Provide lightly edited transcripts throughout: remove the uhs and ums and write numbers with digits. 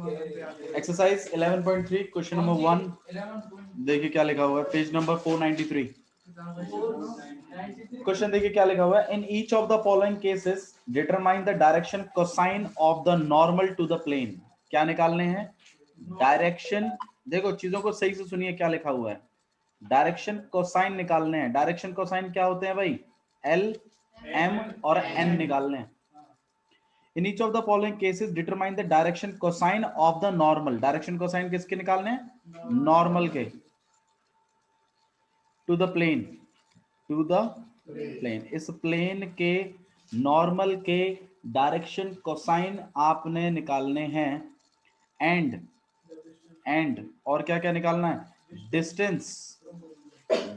Exercise 11.3 question number 1 देखिए क्या लिखा हुआ है, पेज नंबर 493। क्वेश्चन देखिए क्या लिखा हुआ है, in each of the following cases determine the direction cosine of the normal to the plane. क्या निकालने हैं? डायरेक्शन। देखो चीजों को सही से सुनिए, क्या लिखा हुआ है, डायरेक्शन कोसाइन निकालने हैं। डायरेक्शन कोसाइन क्या होते हैं भाई? एल, एम और एन निकालने हैं। In each of the following cases determine the direction cosine of the normal। Direction cosine किसके निकालने हैं? नॉर्मल के। To the plane, to the plane, इस प्लेन के नॉर्मल के डायरेक्शन कोसाइन आपने निकालने हैं। एंड और क्या क्या निकालना है? Distance,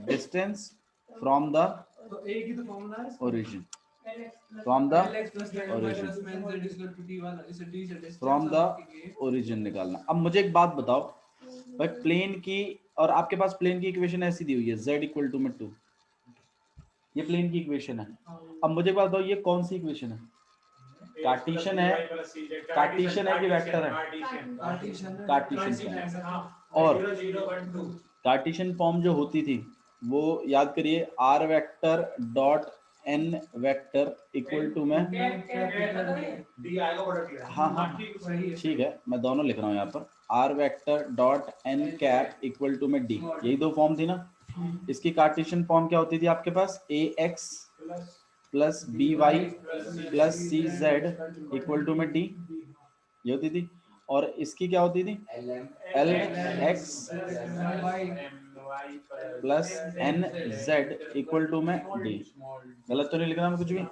distance from the origin, from the origin, from the origin निकालना। अब मुझे एक बात बताओ भाई, प्लेन की, और आपके पास प्लेन की इक्वेशन ऐसी दी हुई है z इक्वल टू में 2, ये प्लेन की इक्वेशन है। अब मुझे बात बताओ ये कौन सी इक्वेशन है? कार्टेशियन है, कार्टेशियन है कि वेक्टर है? कार्टेशियन है। और कार्टेशियन फॉर्म जो होती थी वो याद करिए, r vector dot n vector equal to में, हाँ हाँ ठीक है, मैं दोनों लिख रहा हूँ यहाँ पर, r vector dot N cap equal to में डी, यही दो फॉर्म थी ना। इसकी कार्टेशियन फॉर्म क्या होती थी आपके पास? A X plus B Y plus C Z equal to में डी, ये होती थी। और इसकी क्या होती थी? L x plus N Z equal to में डी। गलत तो नहीं लिखना मैं कुछ भी?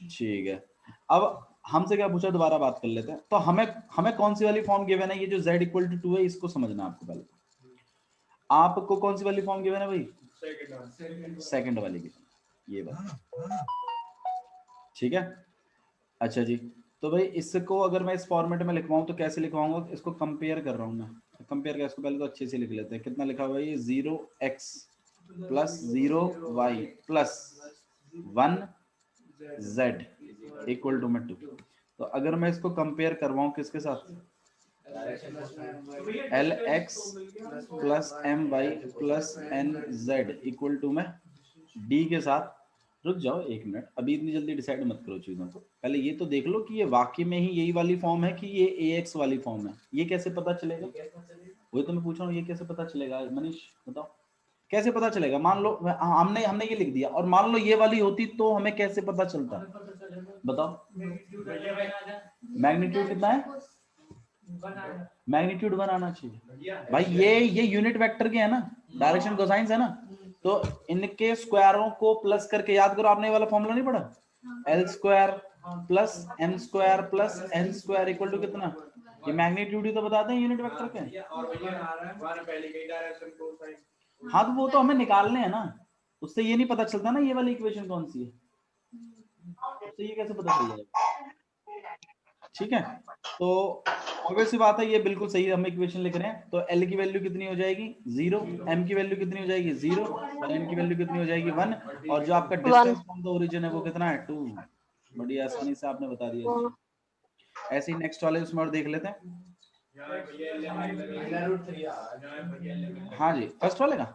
ठीक है। अब हमसे क्या पूछा, दोबारा बात कर लेते हैं। तो हमें कौन सी वाली फॉर्म गिवन है? ये जो z इक्वल टू 2 है, इसको समझना आपको पहले। आपको कौन सी वाली फॉर्म गिवन है भाई? सेकंड वाली गिवन, ये बात ठीक है। अच्छा जी, तो भाई इसको अगर मैं इस फॉर्मेट में लिखवाऊं तो कैसे लिखवाऊंगा? इसको कंपेयर कर रहा हूं मैं। कंपेयर कर, इसको पहले तो अच्छे से लिख लेते हैं। कितना लिखा हुआ है ये? 0x plus 0y plus 1z equal to में 2। तो अगर मैं इसको कंपेयर करवाऊं किसके साथ? L x plus m y plus N Z equal to में डी के साथ। रुक जाओ एक मिनट, अभी इतनी जल्दी डिसाइड मत करो चीजों को, पहले ये तो देख लो कि ये वाकई में ही यही वाली फॉर्म है कि ये ए एक्स वाली फॉर्म है। ये कैसे पता चलेगा? वही तो मैं पूछ रहा हूँ, ये कैसे पता चलेगा? मनीष बताओ कैसे पता चलेगा? मान लो हमने हमने ये लिख दिया, और मान लो ये वाली होती तो हमें कैसे पता चलता? बताओ। मैग्नीट्यूड कितना है? मैग्नीट्यूड 1 आना चाहिए भाई। ये यूनिट वेक्टर के है ना, डायरेक्शन कोसाइंस है ना, तो इनके स्क्वायरों को प्लस करके, याद करो आपने ये वाला फॉर्मूला नहीं पढ़ा? L square plus m square plus n square equal to कितना? ये मैग्नीट्यूड ही तो बताते हैं यूनिट वेक्टर के। हाँ तो वो तो हमें निकालने हैं ना, उससे ये नहीं पता चलता ना ये वाली इक्वेशन कौन सी है, उससे ये कैसे पता चल जाएगा? ठीक है, तो ऑब्वियस सी बात है, ये बिल्कुल सही हम इक्वेशन लिख रहे हैं। तो L की वैल्यू कितनी हो जाएगी? 0, M की वैल्यू कितनी हो जाएगी? 0, और N की वैल्यू कितनी हो जाएगी? 1, और जो आपका डिस्टेंस फ्रॉम द ओरिजिन है वो कितना है? 2। बड़ी आसानी से आपने बता दिया। ऐसे ही नेक्स्ट वाले उसमें और देख लेते हैं। हाँ जी, फर्स्ट वाले का,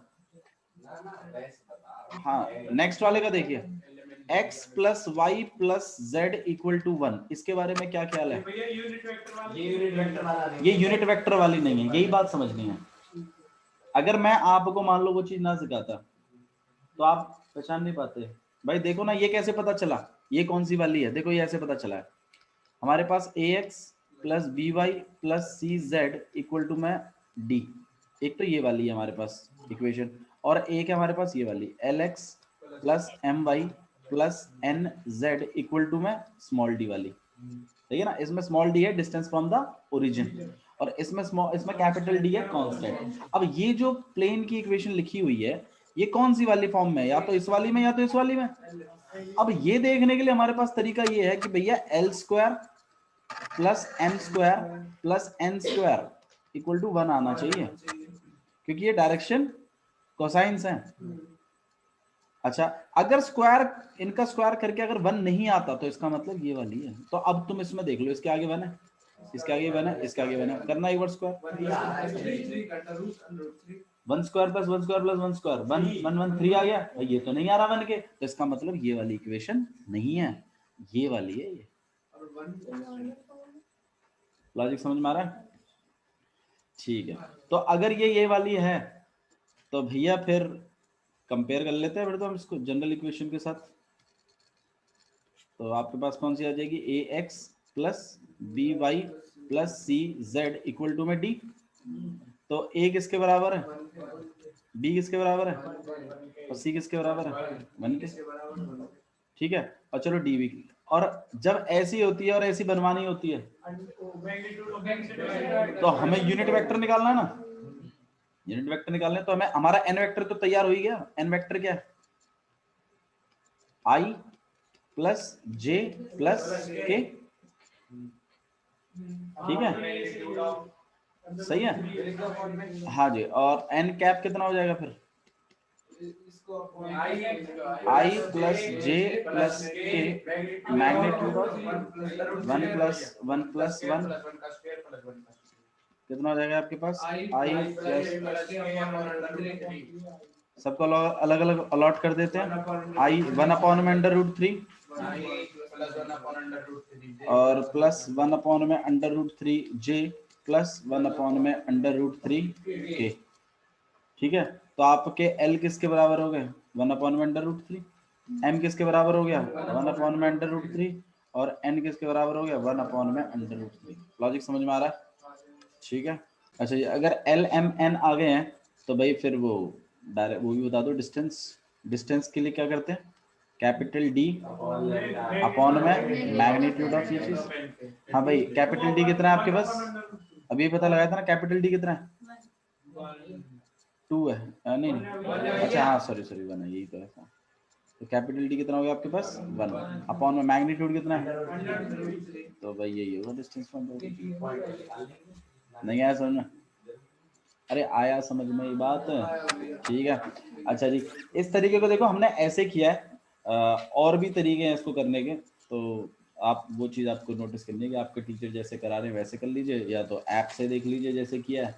हाँ नेक्स्ट वाले का देखिए, x plus y plus z equal to 1, इसके बारे में क्या ख्याल है? ये यूनिट वेक्टर वाली नहीं है, यही बात समझनी है। अगर मैं आपको मान लो वो चीज ना सिखाता तो आप पहचान नहीं पाते भाई। देखो ना ये कैसे पता चला, ये कौन सी वाली है? देखो ये ऐसे पता चला है, हमारे पास ax plus B Y plus C Z equal to में डी। एक तो ये वाली है हमारे पास इक्वेशन, और एक है हमारे पास ये वाली l x plus m y plus N Z equal to में स्मॉल डी वाली। ठीक है ना, इसमें स्मॉल डी है डिस्टेंस फ्रॉम द ओरिजिन, और इसमें कैपिटल डी है कांस्टेंट। अब ये जो प्लेन की इक्वेशन लिखी हुई है ये कौन सी वाली फॉर्म में है? या तो इस वाली में या तो इस वाली में। अब ये देखने के लिए हमारे पास तरीका ये है कि भैया l square plus m square plus n square equal to 1 आना चाहिए, क्योंकि ये डायरेक्शन कोसाइंस है। अच्छा, अगर स्क्वायर, इनका स्क्वायर करके अगर 1 नहीं आता तो इसका मतलब ये वाली है। तो अब तुम इसमें देख लो, इसके आगे 1 है, इसके आगे वन है, इसके आगे वन है, करना एक बार square. 1 square plus 1 square plus 1 square 1 1 1 3 आ गया भाई। ये तो नहीं आ रहा 1 के, तो इसका मतलब ये वाली इक्वेशन नहीं है, ये वाली है। ये लॉजिक समझ में आ रहा है? ठीक है, तो अगर ये वाली है तो भैया फिर कंपेयर कर लेते हैं फिर तो हम इसको जनरल इक्वेशन के साथ। तो आपके पास कौन सी आ जाएगी, A X plus B Y plus C Z equal to में डी। तो ए किसके बराबर है, बी किसके बराबर है और सी किसके बराबर है, 1 के। ठीक है, और चलो डी भी। और जब ऐसी होती है और ऐसी बनवानी होती है तो हमें यूनिट वेक्टर निकालना है ना, यूनिट वेक्टर निकालने तो हमें हमारा एन वेक्टर तो तैयार हो ही गया। एन वेक्टर क्या है, आई प्लस जे प्लस के। ठीक है, सही है, हाँ जी। और एन कैप कितना हो जाएगा फिर, आई प्लस जे प्लस के मैग्नीट्यूड ऑफ 1 प्लस 1 कितना हो जाएगा आपके पास, आई प्लस, सबको अलग अलग अलॉट कर देते हैं। आई 1 में अंडर रूट 3 और प्लस 1 में अंडर रूट 3 जे प्लस 1 में अंडर रूट 3 के। ठीक है, तो आपके एल किसके बराबर हो गए, 1 में अंडर रूट 3। एम किसके बराबर हो गया, 1 में अंडर रूट 3। और एन किसके बराबर हो गया, 1 में अंडर रूट 3। लॉजिक समझ में आ रहा है? ठीक है, अच्छा ये अगर एल एम एन आ गए हैं तो भाई फिर वो डायरेक्ट वो भी बता दो डिस्टेंस। डिस्टेंस के लिए क्या करते हैं, कैपिटल डी अपॉन में मैग्नीट्यूड ऑफ ये चीज। हाँ भाई, कैपिटल डी कितना है आपके पास, अभी पता लगाया था ना, कैपिटल डी कितना है, 2 है, नहीं नहीं, अच्छा हाँ सॉरी सॉरी 1 है, यही तो है। तो कैपिटल डी कितना हो गया आपके पास, 1 अपॉन में मैग्नीट्यूड कितना है, तो भाई यही होगा डिस्टेंस फ्रॉम। नहीं आया समझ में, अरे आया समझ में ये बात, ठीक है। अच्छा जी, इस तरीके को देखो हमने ऐसे किया है, और भी तरीके हैं इसको करने के, तो आप वो चीज़ आपको नोटिस करनी है कि आपके टीचर जैसे करा रहे हैं वैसे कर लीजिए, या तो ऐप से देख लीजिए जैसे किया है,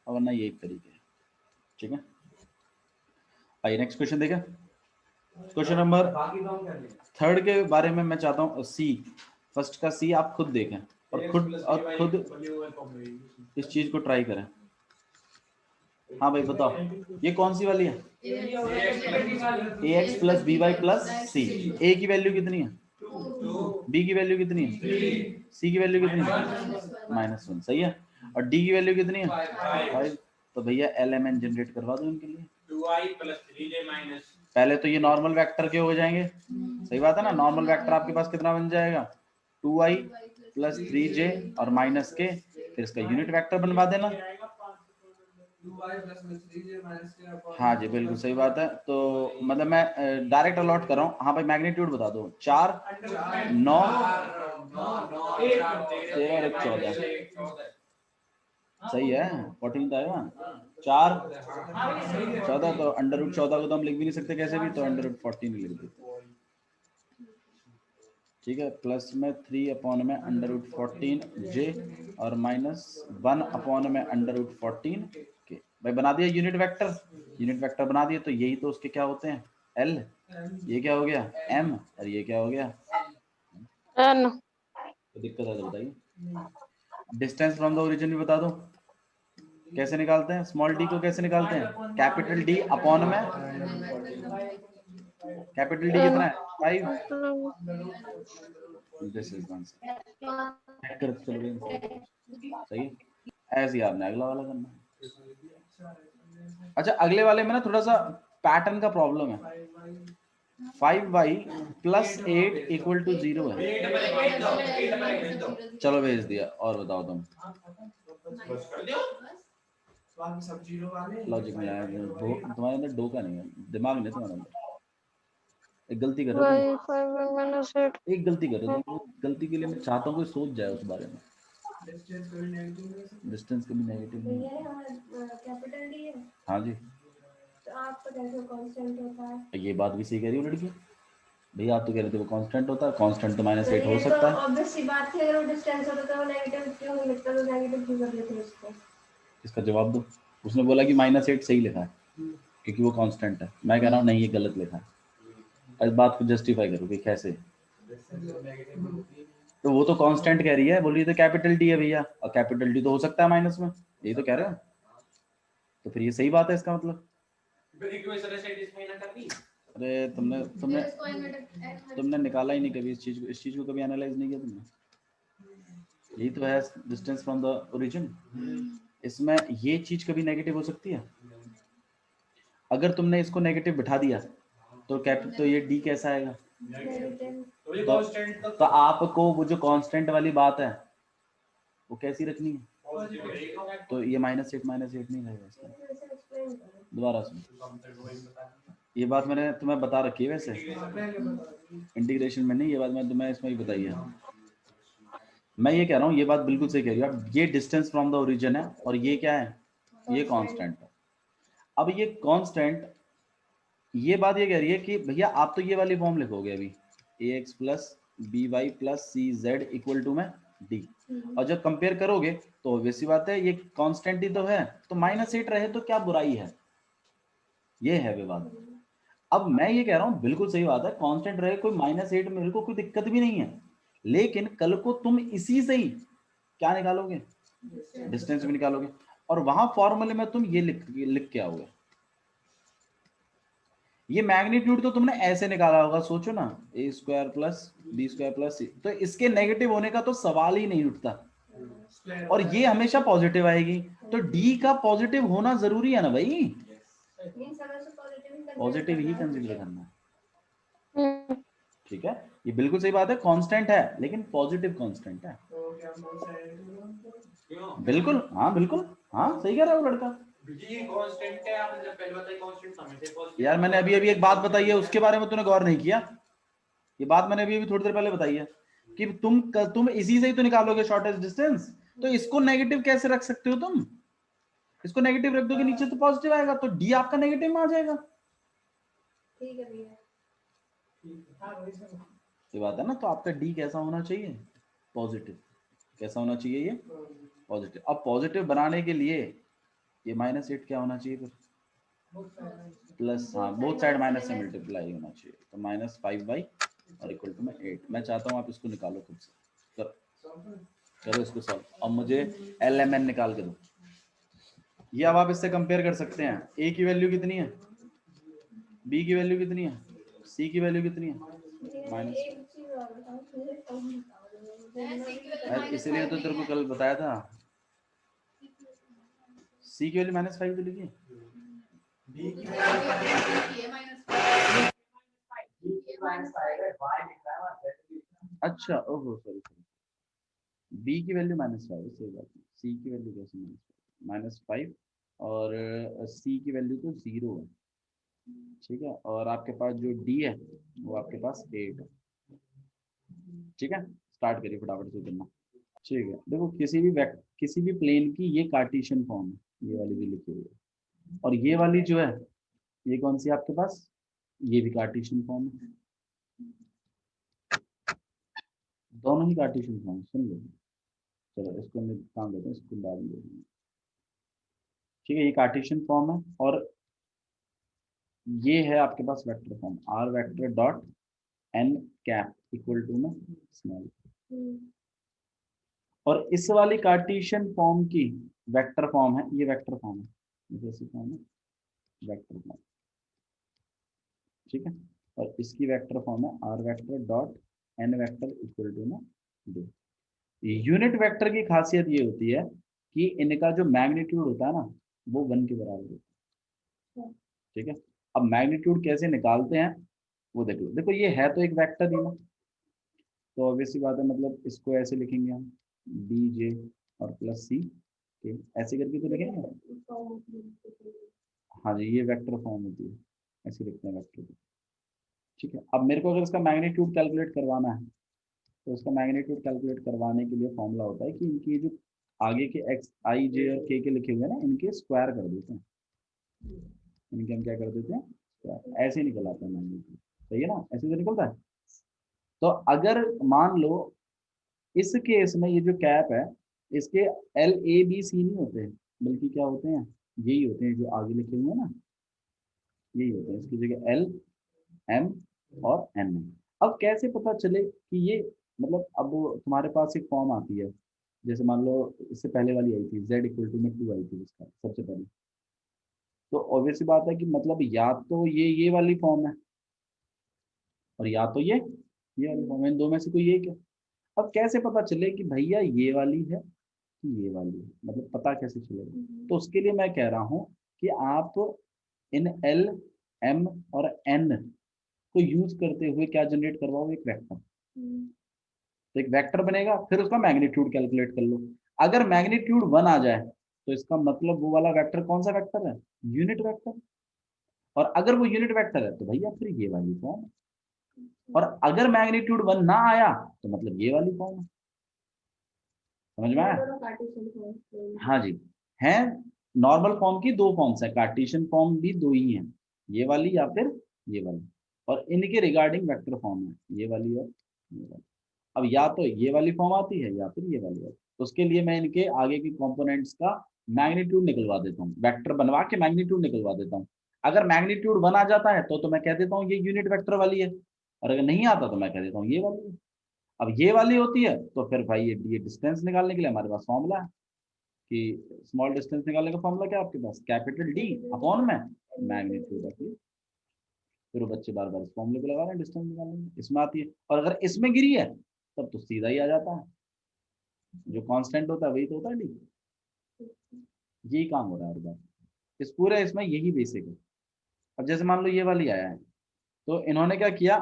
और वरना ये एक तरीके है। ठीक है, आइए नेक्स्ट क्वेश्चन देखें। क्वेश्चन नंबर 3 के बारे में मैं चाहता हूँ, सी फर्स्ट का सी आप खुद देखें और खुद इस चीज को ट्राई करें। हाँ भाई बताओ, ये कौन सी वाली है, A X plus B Y plus C. A की वैल्यू कितनी है, बी की वैल्यू कितनी है, सी की वैल्यू कितनी है, -1, सही है। और डी की वैल्यू कितनी है, 5। तो भैया एल एम एन जनरेट करवा दो इनके लिए। 2i प्लस 3j पहले तो ये नॉर्मल वेक्टर के हो जाएंगे, सही बात है ना। नॉर्मल वेक्टर आपके पास कितना बन जाएगा, 2i प्लस 3j और माइनस के, फिर इसका यूनिट वेक्टर बनवा देना। हाँ जी बिल्कुल सही बात है। तो मतलब मैं डायरेक्ट अलॉट कर रहा हूँ। हाँ भाई मैग्नीट्यूड बता दो, 4 9 13 और 14 सही है, 14 तो आएगा, 4 14, तो अंडर रूट 14 को तो हम लिख भी नहीं सकते कैसे भी, तो अंडर रूट 14 लिख देते हैं। ठीक है, प्लस में 3 अपॉन में अंडर रूट 14 जे और -1 अपॉन में अंडर रूट 14 के। भाई बना दिया यूनिट वेक्टर, यूनिट वेक्टर बना दिए, तो यही तो उसके क्या होते हैं, एल, ये क्या हो गया एम, और ये क्या हो गया एन। तो दिक्कत है तो बताइए। डिस्टेंस फ्रॉम द ओरिजिन भी बता दो, कैसे निकालते हैं, स्मॉल डी को कैसे निकालते हैं, कैपिटल डी अपॉन में, कैपिटल डी कितना है 5। दिस इज आंसर, चेक करते चलोगे सही है। ऐसे ही आपने अगला वाला करना है। अच्छा अगले वाले में ना थोड़ा सा पैटर्न का प्रॉब्लम है, 5y प्लस 8 इक्वल टू 0 है। चलो भेज दिया, और बताओ तुम, लॉजिक में आया तुम्हारे अंदर डो का नहीं है, दिमाग नहीं तुम्हारे अंदर, एक गलती कर रहे हो तुम, एक गलती कर रहे हो तुम, गलती के लिए मैं चाहता हूँ कोई सोच जाए उस बारे में। डिस्टेंस कभी नेगेटिव नहीं है, कैपिटल डी है, हाँ जी। तो आपका कैसे कांस्टेंट होता है, ये बात भी सही कह रही हो लड़की, भैया आप तो कह रहे थे वो कांस्टेंट होता है, कांस्टेंट तो -8 हो ये सकता है। तो ऑब्वियस सी बात है, अगर वो डिस्टेंस होता तो वो नेगेटिव क्यों नहीं लिखता, तो नेगेटिव क्यों कर लेते उसको। इसका जवाब दो। उसने बोला कि -8 सही लिखा है क्योंकि वो कांस्टेंट है। मैं कह रहा हूँ नहीं, ये गलत लिखा है। इस बात को जस्टिफाई करो कि कैसे। तो वो तो कांस्टेंट कह रही है, बोल रही है तो कैपिटल डी है भैया, और कैपिटल डी तो हो सकता है माइनस में, यही तो कह रहे हो। तो फिर ये सही बात है इसका मतलब। अरे तुमने तुमने तुमने निकाला ही नहीं कभी इस चीज को, इस चीज को कभी एनालाइज नहीं किया तुमने। यही तो है डिस्टेंस फ्रॉम द ओरिजिन। इसमें ये चीज कभी नेगेटिव हो सकती है? अगर तुमने इसको नेगेटिव बिठा दिया तो तो ये डी कैसा आएगा? तो आपको वो जो कांस्टेंट वाली बात है वो कैसी रखनी है? तो ये -8 नहीं रहेगा इसका। दोबारा सुन, ये बात मैंने तुम्हें बता रखी है वैसे, इंटीग्रेशन में नहीं, ये बात मैं तुम्हें इसमें ही बताई है। मैं ये कह रहा हूँ, ये बात बिल्कुल सही कह रही हो। ये डिस्टेंस फ्रॉम द ओरिजिन है और ये क्या है? ये कांस्टेंट है। अब ये कांस्टेंट, ये बात ये कह रही है कि भैया आप तो ये वाली फॉर्म लिखोगे अभी, ax plus B Y plus C Z equal to में डी, और जब कंपेयर करोगे तो वैसी बात है ये कांस्टेंट ही तो है, तो -8 रहे तो क्या बुराई है? ये है विवाद। अब मैं ये कह रहा हूँ बिल्कुल सही बात है, कांस्टेंट रहे कोई -8, मेरे को कोई दिक्कत भी नहीं है, लेकिन कल को तुम इसी से ही क्या निकालोगे? डिस्टेंस भी निकालोगे, और वहां फॉर्मूले में तुम ये लिख के आओगे। ये मैग्नीट्यूड तो तुमने ऐसे निकाला होगा, सोचो ना, a² plus b² plus c, तो इसके नेगेटिव होने का तो सवाल ही नहीं उठता, और ये हमेशा पॉजिटिव आएगी, तो d का पॉजिटिव होना जरूरी है ना भाई, पॉजिटिव ही कंसीडर करना है। ठीक है, ये बिल्कुल सही बात है, कांस्टेंट है लेकिन पॉजिटिव कांस्टेंट है। बिल्कुल, हाँ बिल्कुल, हाँ सही कह रहा है वो लड़का। यार मैंने अभी अभी एक बात बताई है, उसके बारे में तूने गौर नहीं किया। ये बात मैंने अभी अभी थोड़ी देर पहले बताई है कि तुम इसी से ही तो निकालोगे शॉर्टेस्ट डिस्टेंस, तो इसको नेगेटिव कैसे रख सकते हो तुम? इसको नेगेटिव रख दोगे नीचे तो पॉजिटिव आएगा, तो डी आपका नेगेटिव में आ जाएगा। ठीक है भैया, ये बात है ना, तो आपका डी कैसा होना चाहिए? पॉजिटिव। कैसा होना चाहिए? ये पॉजिटिव। अब पॉजिटिव बनाने के लिए ये -8 क्या होना चाहिए फिर? प्लस, हाँ बोथ साइड माइनस से मल्टीप्लाई होना चाहिए, तो -5 और इक्वल टू में 8। मैं चाहता हूँ आप इसको निकालो खुद से, करो इसको सॉल्व, अब मुझे LMN निकाल के दो। ये अब आप इससे कंपेयर कर सकते हैं, a की वैल्यू कितनी है, b की वैल्यू कितनी है, c की वैल्यू कितनी है? इसीलिए तो तेरे को कल बताया था, c की वैल्यू -5 तो लिखी, अच्छा ओहो सॉरी, b की वैल्यू -5 सही बात है, c की वैल्यू कैसे -5, और c की वैल्यू तो 0 है, ठीक है, और आपके पास जो d है वो आपके पास 8 है। ठीक है, स्टार्ट करिए फटाफट से करना। ठीक है, देखो किसी भी प्लेन की ये कार्टेशियन फॉर्म है, ये वाली भी लिखी हुई है, और ये वाली जो है ये कौन सी है आपके पास? ये भी कार्टेशियन फॉर्म है, दोनों ही कार्टेशियन फॉर्म, सुन लो। चलो इसको काम देते हैं, इसको बाद में देखेंगे। ठीक है, ये कार्टेशियन फॉर्म है, और ये है आपके पास vector form, R vector dot N cap equal to में स्मॉल, और इस वाली कार्टेशियन फॉर्म की वेक्टर फॉर्म है, ये वेक्टर फॉर्म है, जैसे फॉर्म है वेक्टर फॉर्म। ठीक है, और इसकी वेक्टर फॉर्म है r vector dot n vector equal to में 2। यूनिट वेक्टर की खासियत ये होती है कि इनका जो मैग्नीट्यूड होता है ना वो 1 के बराबर होता है। ठीक है, अब मैग्नीट्यूड कैसे निकालते हैं वो देख लो। देखो ये है तो एक वेक्टर ही ना, तो ऑब्वियसली बात है, मतलब इसको ऐसे लिखेंगे हम डी जे और प्लस सी, ऐसे करके तो लिखेंगे। हाँ जी, ये वेक्टर फॉर्म होती है, ऐसे लिखते हैं वेक्टर को। ठीक है, अब मेरे को अगर इसका मैग्नीट्यूड कैलकुलेट करवाना है, तो इसका मैग्नीट्यूड कैलकुलेट करवाने के लिए फॉर्मूला होता है कि इनकी जो आगे के एक्स आई जे और के लिखे हुए हैं ना, इनके स्क्वायर कर देते हैं, इनके हम क्या कर देते हैं, स्क्वायर, ऐसे निकल आता है मैग्नीट्यूड। सही है ना, ऐसे तो निकलता है। तो अगर मान लो इस केस में ये जो कैप है इसके LABC नहीं होते, बल्कि क्या होते हैं, यही होते हैं जो आगे लिखे हुए हैं ना, यही होते हैं। इसकी जगह LM और N है। अब कैसे पता चले कि ये, मतलब अब तुम्हारे पास एक फॉर्म आती है, जैसे मान लो इससे पहले वाली आई थी Z=2 आई थी इसका सबसे पहले, तो ऑब्वियस सी बात है कि मतलब या तो ये वाली फॉर्म है और या तो ये वाली फॉर्म है, इन दो में से कोई एक है। अब कैसे पता चले कि भैया ये वाली है कि ये वाली है, मतलब पता कैसे चलेगा? तो उसके लिए मैं कह रहा हूँ कि आप इन LM और N को यूज करते हुए क्या जनरेट करवाओ, एक वेक्टर। तो एक वेक्टर बनेगा, फिर उसका मैग्नीट्यूड कैलकुलेट कर लो। अगर मैग्नीट्यूड 1 आ जाए तो इसका मतलब वो वाला वेक्टर कौन सा वेक्टर है, यूनिट वेक्टर। और अगर वो यूनिट वेक्टर है तो भैया फिर ये वाली फॉर्म है। और अगर मैग्नीट्यूड 1 ना आया तो मतलब ये वाली फॉर्म है। समझ में आया? दोनों कार्टेशियन फॉर्म। हाँ जी, है। नॉर्मल फॉर्म की दो फॉर्म्स है, कार्टेशियन फॉर्म भी दो ही है, ये वाली या फिर ये वाली। और इनके रिगार्डिंग वेक्टर फॉर्म है, ये वाली और ये वाली। अब या तो ये वाली फॉर्म आती है या फिर ये वाली आती है। तो उसके लिए मैं इनके आगे के कंपोनेंट्स का मैग्नीट्यूड निकलवा देता हूँ, वेक्टर बनवा के मैग्नीट्यूड निकलवा देता हूँ। अगर मैग्नीट्यूड 1 आ जाता है तो मैं कह देता हूँ ये यूनिट वेक्टर वाली है, और अगर नहीं आता तो मैं कह देता हूँ ये वाली है। अब ये वाली होती है तो फिर भाई ये डिस्टेंस निकालने के लिए हमारे पास फॉर्मूला है कि स्मॉल डिस्टेंस निकालने का फॉर्मूला क्या है आपके पास, कैपिटल D अपॉन में मैग्नीट्यूड ऑफ। फिर वो बच्चे बार बार इस फॉर्मूले को लगा रहे हैं डिस्टेंस निकालने में, इसमें आती है। और अगर इसमें गिरी है तब तो सीधा ही आ जाता है, जो कांस्टेंट होता है वही तो होता है D। यही काम हो रहा है हर बार, इस पूरे इसमें यही बेसिक है। अब जैसे मान लो ये वाली आया है, तो इन्होंने क्या किया,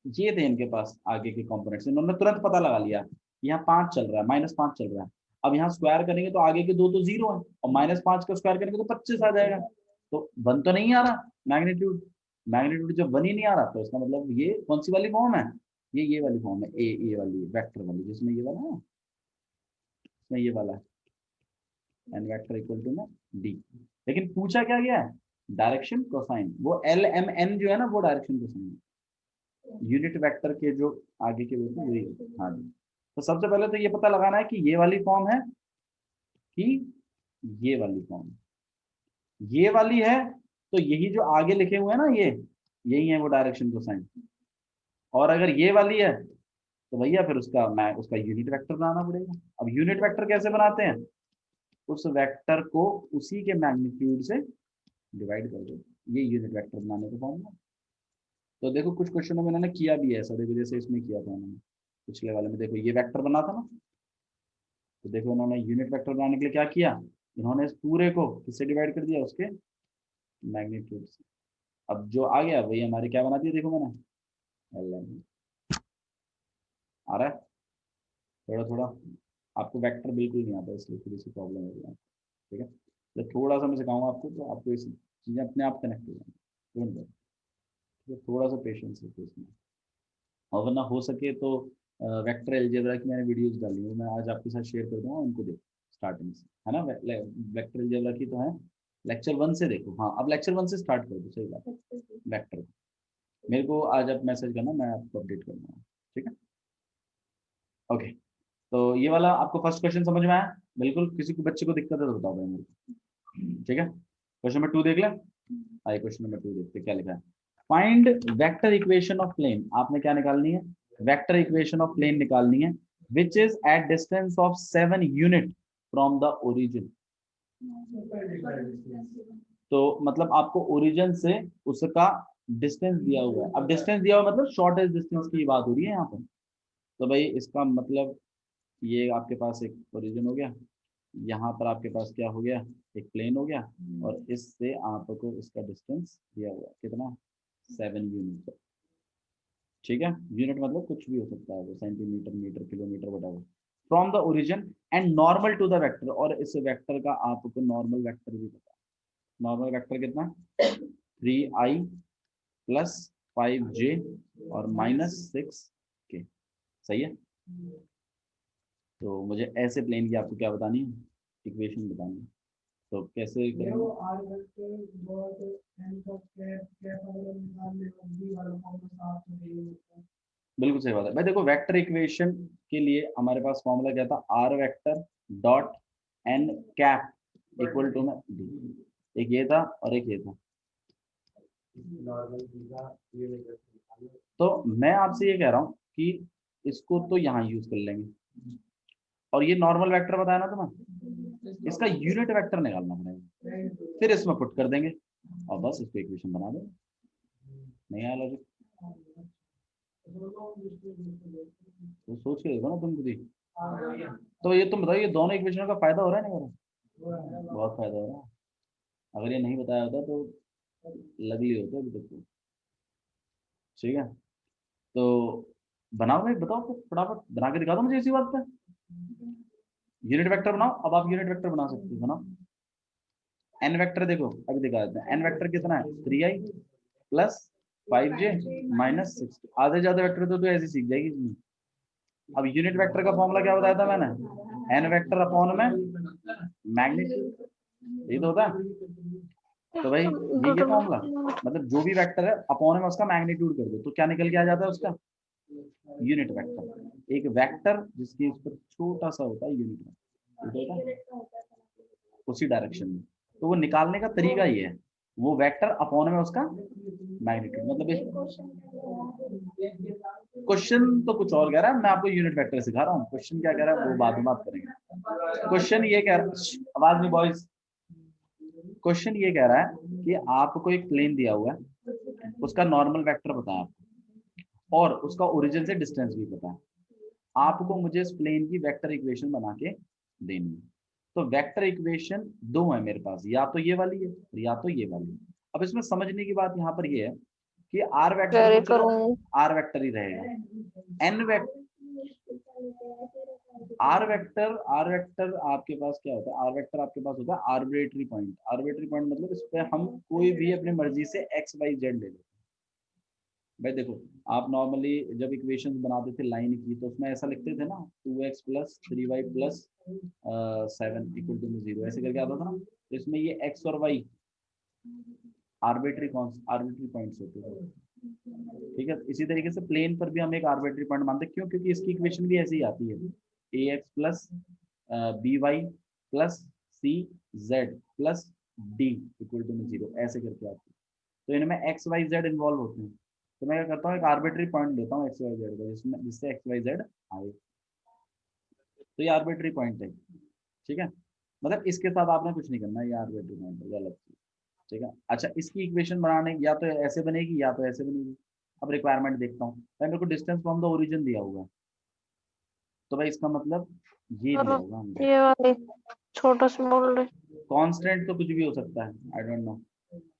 ये थे इनके पास आगे के कंपोनेंट्स, इन्होंने तुरंत पता लगा लिया यहाँ 5 चल रहा है, -5 चल रहा है। अब यहाँ स्क्वायर करेंगे तो आगे के दो तो 0 है, और -5 का स्क्वायर करेंगे तो 25 आ जाएगा। तो 1 तो नहीं आ रहा मैग्नीट्यूड, मैग्नीट्यूड जब 1 ही नहीं आ रहा तो इसका मतलब ये कौन सी वाली फॉर्म है, ये वाली फॉर्म है, ए वाली वेक्टर वाली, जिसमें ये वाला है, इसमें ये वाला है एन वेक्टर इक्वल टू में D। लेकिन पूछा क्या गया है, डायरेक्शन कोसाइन। वो LMN जो है ना वो डायरेक्शन कोसाइन है। यूनिट वेक्टर के जो आगे के होते हैं वही। हाँ जी, तो सबसे पहले तो ये पता लगाना है कि ये वाली फॉर्म है कि ये वाली फॉर्म। ये वाली है तो यही जो आगे लिखे हुए हैं ना ये, यही है वो डायरेक्शन कोसाइन। और अगर ये वाली है तो भैया फिर उसका यूनिट वेक्टर बनाना पड़ेगा। अब यूनिट वेक्टर कैसे बनाते हैं, उस वेक्टर को उसी के मैग्नीट्यूड से डिवाइड कर दो, ये यूनिट वेक्टर बनाने का फॉर्मूला। तो देखो कुछ क्वेश्चनों में इन्होंने किया भी है ऐसा, देखो जैसे इसमें किया था उन्होंने पिछले वाले में, देखो ये वेक्टर बना था ना, तो देखो उन्होंने यूनिट वेक्टर बनाने के लिए क्या किया, इन्होंने इस पूरे को किससे डिवाइड कर दिया, उसके मैग्नीट्यूड से। अब जो आ गया वही हमारे क्या बना दिया, देखो मैंने LM। आ रहा है थोड़ा थोड़ा, आपको वेक्टर बिल्कुल नहीं आता इसलिए थोड़ी सी प्रॉब्लम हो रही है, ठीक है। तो थोड़ा सा मैं सिखाऊंगा आपको तो आपको ये चीज़ें अपने आप कनेक्ट हो जाएंगी, डोंट वरी, थोड़ा सा पेशेंस रखो इसमें। और वरना हो सके तो वेक्टर अलजेब्रा की मैंने वीडियोस डाली है, मैं आज आपके साथ शेयर कर दूंगा, उनको देखो स्टार्टिंग से, है ना। वेक्टर अलजेब्रा की तो है, लेक्चर 1 से देखो। हाँ अब लेक्चर 1 से स्टार्ट कर दो, सही बात है। वेक्टर मेरे को आज आप मैसेज करना, मैं आपको अपडेट कर दूंगा, ठीक है। ओके, तो ये वाला आपको फर्स्ट क्वेश्चन समझ में आया, बिल्कुल किसी को बच्चे को दिक्कत है तो बताओ भाई मेरे को, ठीक है। क्वेश्चन नंबर 2 देख ले, आइए क्वेश्चन नंबर 2 देखते क्या लिखा है। Find vector equation of plane, आपने क्या निकालनी है, वेक्टर इक्वेशन ऑफ प्लेन निकालनी है, which is at distance of 7 unit from the origin. तो मतलब आपको ओरिजिन से उसका डिस्टेंस दिया हुआ है। अब डिस्टेंस दिया हुआ मतलब शॉर्टेस्ट डिस्टेंस की बात हो रही है यहाँ पर। तो भाई इसका मतलब ये आपके पास एक ओरिजिन हो गया, यहाँ पर आपके पास क्या हो गया, एक प्लेन हो गया, और इससे आपको इसका डिस्टेंस दिया हुआ है कितना, 7 यूनिट, ठीक है। यूनिट मतलब कुछ भी हो सकता है, वो centimetre, metre, kilometre, whatever, from the origin and normal to the vector. और इस वेक्टर का आपको नॉर्मल वेक्टर भी पता है, नॉर्मल वेक्टर कितना, 3i प्लस 5j और -6k, सही है। तो मुझे ऐसे प्लेन की आपको क्या बतानी है, इक्वेशन बतानी है। तो कैसे करेंगे, बिल्कुल सही बात है भाई। देखो वेक्टर इक्वेशन के लिए हमारे पास फॉर्मूला क्या था, r vector dot N cap equal to में डी। एक ये था और एक ये था। तो मैं आपसे ये कह रहा हूँ कि इसको तो यहाँ यूज कर लेंगे, और ये नॉर्मल वेक्टर बताया ना तुम्हें, इसका यूनिट वेक्टर निकालना पड़ेगा, फिर इसमें पुट कर देंगे और बस इसको इक्वेशन बना देंगे। नहीं आया लॉजिक तो सोच के देखो ना तुम खुद ही। तो ये तुम बताओ, ये दोनों इक्वेशनों का फायदा हो रहा है नहीं हो रहा? बहुत फायदा हो रहा है। अगर ये नहीं बताया होता तो लगली होता अभी तक तो। ठीक है, तो बनाओ भाई, बताओ तो फटाफट बना के दिखा दो मुझे इसी बात पे। यूनिट वेक्टर बनाओ, अब आप यूनिट वेक्टर बना सकते हो। बनाओ एन वेक्टर, देखो अभी दिखा देते हैं। एन वेक्टर कितना है, 3i प्लस 5j माइनस 6। आधे ज्यादा वेक्टर तो ऐसे सीख जाएगी इसमें। अब यूनिट वेक्टर का फॉर्मूला क्या बताया था मैंने, एन वेक्टर अपॉन में मैग्नीट्यूड, यही तो होता है। तो भाई ये फॉर्मूला, मतलब जो भी वेक्टर है अपॉन में उसका मैग्नीट्यूड कर दो तो क्या निकल के आ जाता है उसका, यूनिट वेक्टर। एक वेक्टर जिसकी उस पर छोटा सा होता है यूनिट वेक्टर, उसी डायरेक्शन में। तो वो निकालने का तरीका ये है, वो वेक्टर अपॉन में उसका मैग्नीट्यूड। मतलब क्वेश्चन तो कुछ और कह रहा है, मैं आपको यूनिट वेक्टर सिखा रहा हूँ। क्वेश्चन क्या कह रहा है वो बाद में बात करेंगे। क्वेश्चन ये कह रहा है, आवाज नहीं बॉयज, क्वेश्चन ये कह रहा है कि आपको एक प्लेन दिया हुआ है, उसका नॉर्मल वेक्टर पता है आपको, और उसका ओरिजिन से डिस्टेंस भी पता है। आपको मुझे इस प्लेन की वेक्टर इक्वेशन बना के देनी है। तो वेक्टर इक्वेशन दो है मेरे पास, या तो ये वाली है या तो ये वाली है। अब इसमें समझने की बात यहाँ पर ये है कि आर वेक्टर तो चलो आर वेक्टर ही रहेगा। एन वेक्टर, आर वेक्टर आपके पास क्या होता है, आर वेक्टर आपके पास होता है आर्बिट्रेरी पॉइंट। आर्बिट्रेरी पॉइंट मतलब इस पे हम कोई भी अपनी मर्जी से एक्स वाई जेड ले लेते हैं। भाई देखो, आप नॉर्मली जब इक्वेशंस बनाते थे लाइन की तो उसमें ऐसा लिखते थे ना, 2x plus 3y plus 7 equal to 0, ऐसे करके आता था ना। तो इसमें ये x और y आर्बिट्री पॉइंट्स होते थे। ठीक है, इसी तरीके से प्लेन पर भी हम एक आर्बिट्री पॉइंट मानते हैं। क्यों? क्योंकि इसकी इक्वेशन भी ऐसी ही आती है, ax plus by plus cz plus d equal to 0, ऐसे करके आती है। तो इनमें x y z इन्वॉल्व होते हैं। तो मैं क्या करता हूँ, एक आर्बिट्री पॉइंट लेता हूँ एक्स वाई जेड का, जिसमें जिससे एक्स वाई जेड आए। तो ये आर्बिट्री पॉइंट है। ठीक है, मतलब इसके साथ आपने कुछ नहीं करना, ये आर्बिट्री पॉइंट है, गलत चीज। ठीक है, अच्छा इसकी इक्वेशन बनाने या तो ऐसे बनेगी या तो ऐसे बनेगी। अब रिक्वायरमेंट देखता हूँ भाई, मेरे को डिस्टेंस फ्रॉम द ओरिजिन दिया हुआ है, तो भाई इसका मतलब ये दिया होगा हमको। ये वाले छोटा स्मॉल कांस्टेंट तो कुछ भी हो सकता है, आई डोंट नो।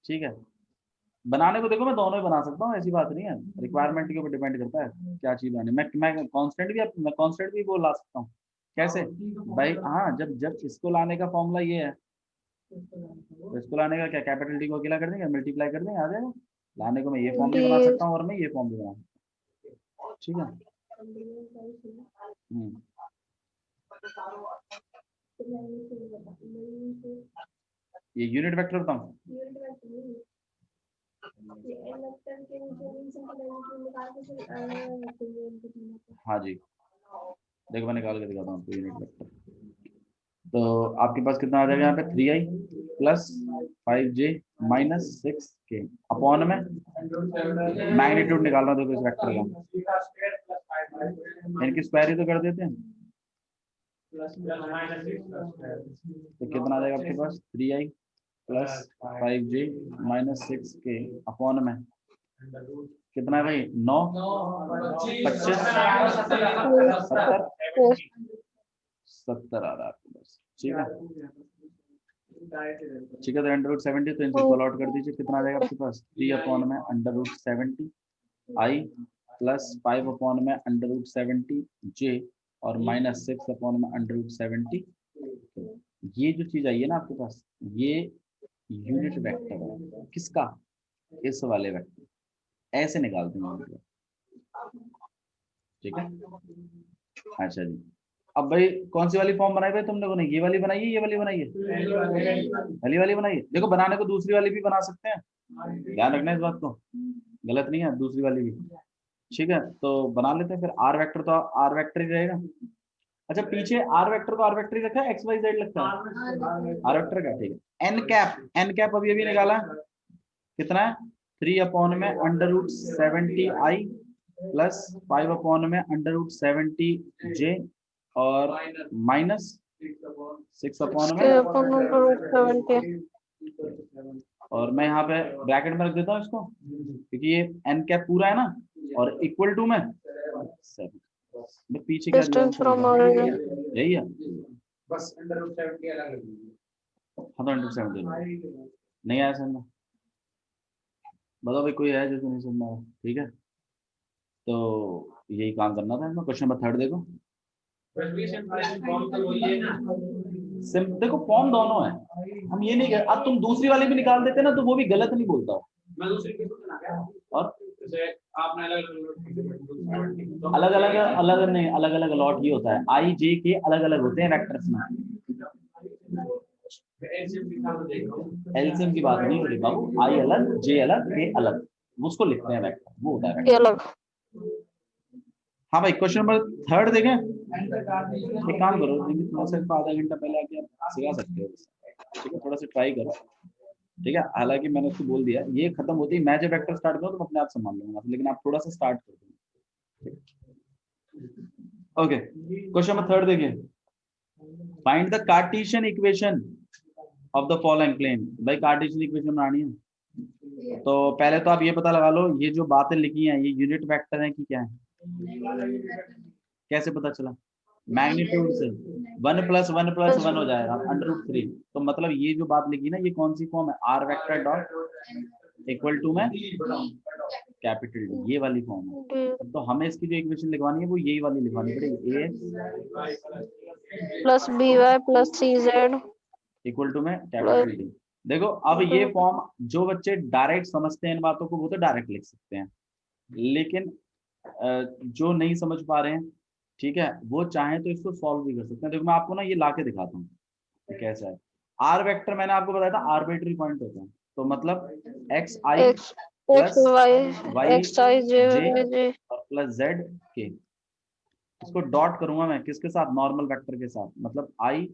ठीक है, बनाने को देखो मैं दोनों ही बना सकता हूँ, ऐसी बात नहीं है। रिक्वायरमेंट के ऊपर डिपेंड करता है क्या चीज बनानी। मैं कांस्टेंट भी वो ला सकता हूँ। कैसे भाई, हाँ जब जब इसको लाने का फॉर्मूला ये है, तो इसको लाने का क्या, कैपिटल डी को अकेला कर देंगे, मल्टीप्लाई कर देंगे, आ जाएगा। लाने को मैं ये फॉर्म भी बना सकता हूँ और मैं ये फॉर्म भी बना सकता हूँ। ठीक है। ये यूनिट वेक्टर बताऊँ? हाँ जी, देखो मैं निकाल के दिखाता हूँ आपको यूनिट वेक्टर। तो आपके पास कितना आ जाएगा यहाँ पे, 3i plus 5j minus 6k upon में मैग्नीट्यूड निकालना। देखो इस वेक्टर का इनकी स्क्वायर ही तो कर देते हैं। तो कितना आ जाएगा आपके पास, 3i plus 5j minus 6k upon में कितना है भाई, 9 25 70 आ रहा है आपके पास। ठीक है, ठीक है। तो अंडर रूट 70, तो इनसे कॉल आउट कर दीजिए, कितना आ जाएगा आपके पास, 3 अपॉन में under root 70 i plus 5 upon में अंडर रूट 70 j और माइनस 6 अपॉन में अंडर रूट 70। ये जो चीज आई है ना आपके पास, ये यूनिट वेक्टर है। किसका, इस वाले वेक्टर, ऐसे निकालते हैं। ठीक है, अच्छा जी। अब भाई कौन सी वाली फॉर्म बनाई भाई तुम लोगों ने, ये वाली बनाई है ये वाली बनाई है, पहली वाली बनाई है। देखो बनाने को दूसरी वाली भी बना सकते हैं, ध्यान रखना इस बात को, गलत नहीं है दूसरी वाली भी। ठीक है, तो बना लेते हैं फिर। आर वेक्टर तो आर वेक्टर ही रहेगा। अच्छा, पीछे आर वेक्टर को आर वेक्टर ही रखा है, एक्स वाई जेड लगता है आर वेक्टर का, ठीक है। एन कैप, एन कैप अभी अभी निकाला कितना है, 3 अपॉन में अंडर रूट 70 आई प्लस 5 अपॉन में अंडर रूट 70 जे और माइनस 6 अपॉन में, इसके अपन रूट 70। और मैं यहाँ पे ब्रैकेट में रख देता हूँ इसको, क्योंकि ये एन कैप पूरा है ना, और इक्वल टू में 7। पीछे क्या दिया डिस्टेंस फ्रॉम ओरिजिन। यही है, बस अंडर रूट 70 अलग है। हाँ तो अंडर 70 नहीं आया समझ, बताओ भाई कोई है जिसको नहीं सुनना है, ठीक है। तो यही काम करना था इसमें। क्वेश्चन नंबर 3 देखो, सिम देखो फॉर्म दोनों है, हम ये नहीं कर, अब तुम दूसरी वाली भी निकाल देते ना तो वो भी गलत नहीं बोलता हो। मैं दूसरी किस को ना और जैसे आपने अलग अलग अलग नहीं, अलग अलग अलॉट ये होता है, आई जे के अलग अलग होते हैं वेक्टर्स में। एलसीएम की बात नहीं हो रही बाबू, आई अलग जे अलग के अलग, उसको लिखते हैं वेक्टर, वो होता है वेक्टर। ये अलग। हाँ भाई, क्वेश्चन नंबर 3 देखें। एक काम करो, थोड़ा सा आधा घंटा पहले आके आप सिखा सकते हो, ठीक है, थोड़ा सा ट्राई करो, ठीक है। हालांकि मैंने उसको बोल दिया ये खत्म होती है, मैं जब वेक्टर स्टार्ट करूँ तो अपने आप संभाल लूंगा, लेकिन आप थोड़ा सा स्टार्ट कर दो। ओके, क्वेश्चन नंबर 3 देखिए, find the Cartesian equation of the following plane. भाई कार्टेशियन इक्वेशन बनानी है, तो पहले तो आप ये पता लगा लो ये जो बातें लिखी हैं ये यूनिट वेक्टर है कि क्या है, कैसे पता चला, मैग्नीट्यूड से 1 + 1 + 1 हो जाएगा अंडर रूट 3। तो मतलब ये जो बात लिखी ना ये कौन सी फॉर्म है, r vector dot equal to में कैपिटल डी, ये वाली फॉर्म है। तो हमें इसकी जो इक्वेशन लिखवानी है वो यही वाली लिखवानी पड़ेगी, A plus B Y plus C Z equal to में कैपिटल डी। देखो अब ये फॉर्म जो बच्चे डायरेक्ट समझते हैं इन बातों को वो तो डायरेक्ट लिख सकते हैं, लेकिन जो नहीं समझ पा रहे हैं, ठीक है, वो चाहे तो इसको सॉल्व भी कर सकते हैं। देखो मैं आपको ना ये लाके दिखाता हूँ कैसा है। आर वेक्टर मैंने आपको बताया था आर्बिट्री पॉइंट होता है, तो मतलब एक्स आई प्लस वाई एक्स आई जे जे और प्लस जेड के, इसको डॉट करूंगा मैं किसके साथ, नॉर्मल वेक्टर के साथ, मतलब आई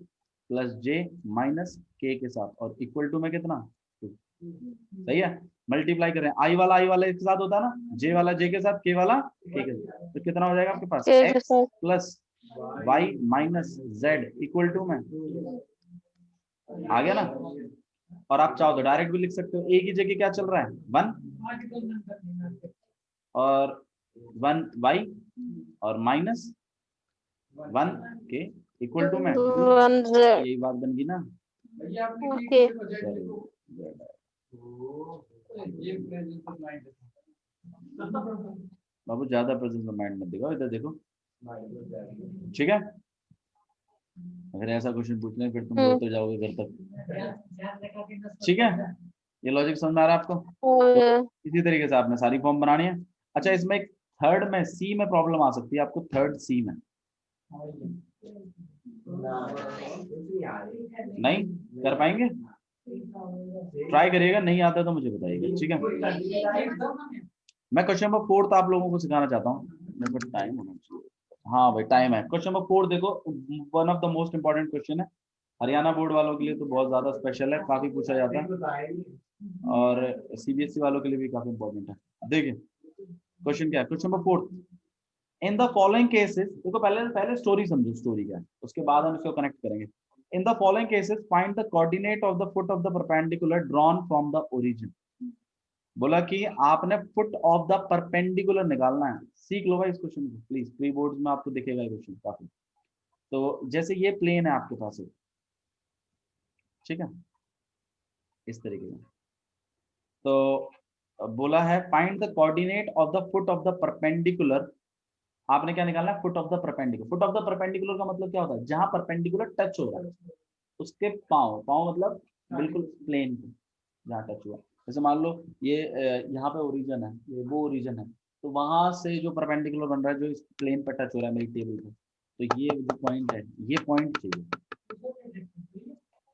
प्लस जे माइनस के साथ, और इक्वल टू में कितना 2। सही है, मल्टीप्लाई कर रहे हैं, आई वाला एक साथ होता है ना, जे वाला जे के साथ, के वाला के साथ, तो कितना हो जाएगा आपके पास, X plus Y minus Z equal to में आ गया ना। और आप चाहो तो डायरेक्ट भी लिख सकते हो, ए की जगह क्या चल रहा है 1 और 1 वाई और माइनस 1 के इक्वल टू में 1 जेड। यही बात बन गई ना। ओके बाबू ज्यादा प्रेजेंस ऑफ माइंड मत दिखाओ, इधर देखो, ठीक है। अगर ऐसा क्वेश्चन पूछने फिर तुम रोते जाओगे घर तक, ठीक है। ये लॉजिक समझ में आ रहा है आपको, तो इसी तरीके से आपने सारी फॉर्म बनानी है। अच्छा, इसमें एक थर्ड में सी में प्रॉब्लम आ सकती है आपको, थर्ड सी में नहीं कर पाएंगे, ट्राई करिएगा, नहीं आता तो मुझे बताइएगा, ठीक है। मैं क्वेश्चन नंबर 4 आप लोगों को सिखाना चाहता हूँ, मेरे पास टाइम होना चाहिए, हाँ भाई टाइम है। क्वेश्चन नंबर 4 देखो, one of the most important question है, हरियाणा बोर्ड वालों के लिए तो बहुत ज्यादा स्पेशल है, काफी पूछा जाता है, और सीबीएसई वालों के लिए भी काफी इंपॉर्टेंट है। देखिए क्वेश्चन क्या है, question number 4, in the following cases, देखो पहले स्टोरी समझो, स्टोरी क्या है, उसके बाद हम इसको कनेक्ट करेंगे। In the following cases find the coordinate of the foot of the perpendicular drawn from the origin. बोला कि आपने फुट ऑफ द परपेंडिकुलर निकालना है, सीख लो भाई इस क्वेश्चन को प्लीज, प्री बोर्ड में आपको दिखेगा ये क्वेश्चन काफी। तो जैसे ये प्लेन है आपके पास, ठीक है, इस तरीके का, तो बोला है find the coordinate of the foot of the perpendicular. आपने क्या निकालना है, foot of the perpendicular. Foot of the perpendicular का मतलब क्या होता है, जहां परपेंडिकुलर टच हो रहा है उसके पाँव, पाँव मतलब बिल्कुल प्लेन पे जहाँ टच हुआ। जैसे मान लो ये यहाँ पे ओरिजिन है, ये वो ओरिजिन है, तो वहां से जो परपेंडिकुलर बन रहा है जो इस प्लेन पे टच हो रहा है मेरी टेबल पे, तो ये जो पॉइंट है ये पॉइंट चाहिए।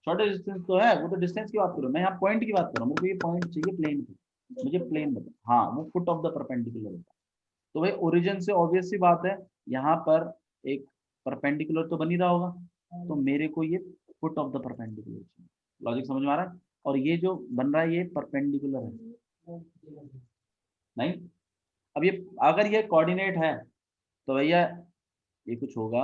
छोटे डिस्टेंस तो है, वो तो डिस्टेंस की बात करो, मैं यहाँ पॉइंट की बात कर रहा हूँ, मुझे ये पॉइंट चाहिए प्लेन पे, मुझे प्लेन बता, हाँ वो फुट ऑफ द परपेंडिकुलर होता है। तो भाई ओरिजिन से ऑब्वियस सी बात है यहाँ पर एक परपेंडिकुलर तो बन ही रहा होगा, तो मेरे को ये फुट ऑफ द परपेंडिकुलर चाहिए। लॉजिक समझ में आ रहा है? और ये जो बन रहा है ये परपेंडिकुलर है नहीं। अब ये अगर ये कोऑर्डिनेट है तो भैया ये कुछ होगा,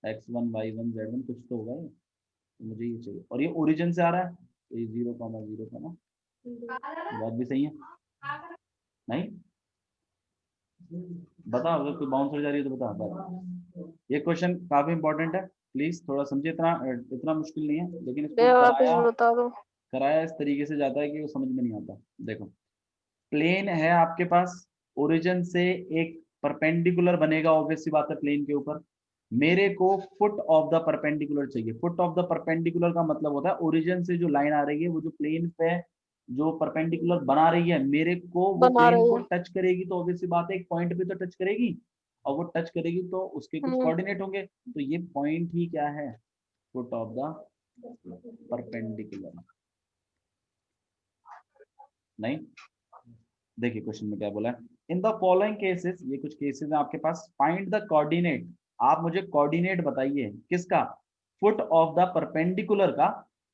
x1 y1 z1 कुछ तो होगा ये, तो मुझे ये चाहिए। और ये ओरिजिन से आ रहा है तो ये 0,0 का ना, बात भी सही है नहीं? बताओ अगर कोई बाउंस हो जा रही है तो बताओ। ये क्वेश्चन काफी इंपॉर्टेंट है, प्लीज थोड़ा समझिए। इतना इतना मुश्किल नहीं है, लेकिन इसको वापस कराया बता दो। कराया इस तरीके से जाता है कि वो समझ में नहीं आता। देखो प्लेन है आपके पास, ओरिजिन से एक परपेंडिकुलर बनेगा, ऑब्वियस सी बात है प्लेन के ऊपर। मेरे को फुट ऑफ द परपेंडिकुलर चाहिए। फुट ऑफ द परपेंडिकुलर का मतलब होता है ओरिजिन से जो लाइन आ रही है वो जो प्लेन पे जो परपेंडिकुलर बना रही है मेरे को, वो बना प्लेन रही को है। टच करेगी, तो ऑब्वियस सी बात है एक पॉइंट पे तो टच करेगी, और वो टच करेगी तो उसके कुछ कोऑर्डिनेट होंगे, तो ये पॉइंट ही क्या है, फुट ऑफ द परपेंडिकुलर। नहीं, देखिए क्वेश्चन में क्या बोला है, इन द फॉलोइंग केसेस, ये कुछ केसेस हैं आपके पास, फाइंड द कोऑर्डिनेट, आप मुझे कोऑर्डिनेट बताइए किसका, फुट ऑफ द परपेंडिकुलर का,